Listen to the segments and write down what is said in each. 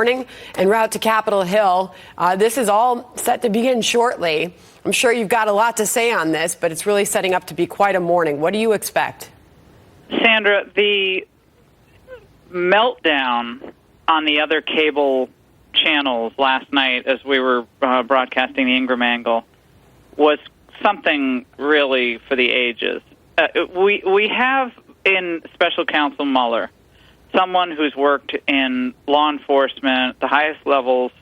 Morning en route to Capitol Hill. This is all set to begin shortly. I'm sure you've got a lot to say on this, but it's really setting up to be quite a morning. What do you expect? Sandra, the meltdown on the other cable channels last night as we were broadcasting the Ingraham angle was something really for the ages. We have in Special Counsel Mueller someone who's worked in law enforcement at the highest levels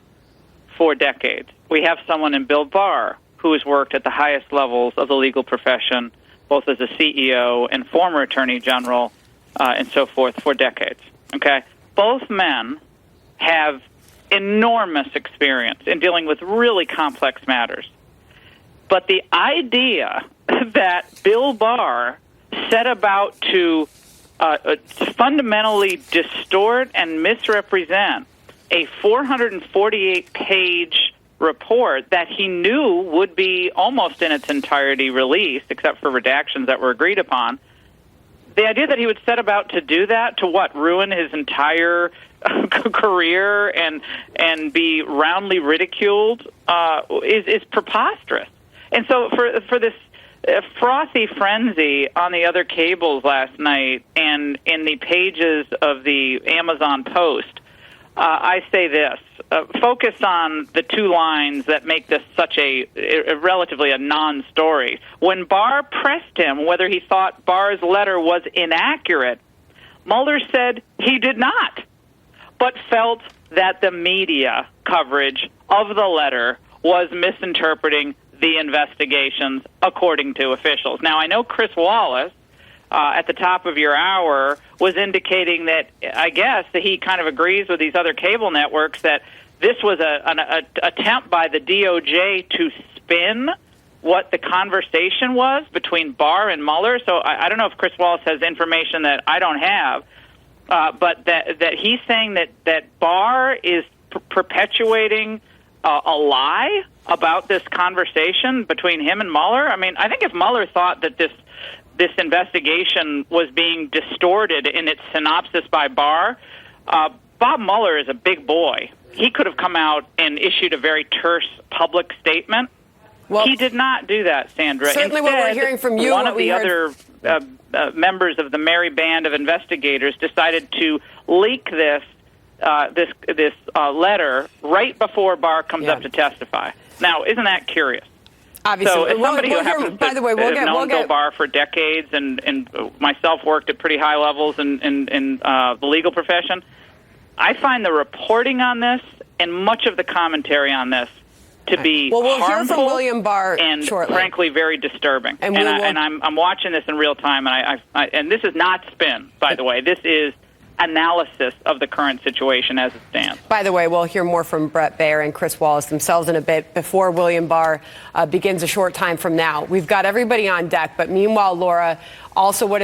for decades. We have someone in Bill Barr who has worked at the highest levels of the legal profession, both as a CEO and former attorney general and so forth for decades. Okay, both men have enormous experience in dealing with really complex matters. But the idea that Bill Barr set about to fundamentally distort and misrepresent a 448-page report that he knew would be almost in its entirety released, except for redactions that were agreed upon. The idea that he would set about to do that, to what, ruin his entire career and be roundly ridiculed is preposterous. And so for this frothy frenzy on the other cables last night and in the pages of the Amazon Post, I say this. Focus on the two lines that make this such a relatively a non-story. When Barr pressed him whether he thought Barr's letter was inaccurate, Mueller said he did not, but felt that the media coverage of the letter was misinterpreting the investigations, according to officials. Now, I know Chris Wallace, at the top of your hour, was indicating that, I guess, that he kind of agrees with these other cable networks that this was an attempt by the DOJ to spin what the conversation was between Barr and Mueller. So I don't know if Chris Wallace has information that I don't have, but that he's saying that Barr is perpetuating a lie about this conversation between him and Mueller. I mean, I think if Mueller thought that this investigation was being distorted in its synopsis by Barr, Bob Mueller is a big boy. He could have come out and issued a very terse public statement. Well, he did not do that, Sandra. Certainly. Instead, what we're hearing from you, one of the other members of the merry band of investigators decided to leak this letter right before Barr comes up to testify. Now, isn't that curious? Obviously. So, as somebody who happens to have known Bill Barr for decades and myself worked at pretty high levels in the legal profession, I find the reporting on this and much of the commentary on this to be we'll harmful hear from William Barr and shortly. Frankly very disturbing. And I'm watching this in real time, and this is not spin, by the way. This is analysis of the current situation as it stands. By the way, we'll hear more from Brett Baer and Chris Wallace themselves in a bit before William Barr begins a short time from now. We've got everybody on deck, but meanwhile, Laura, also what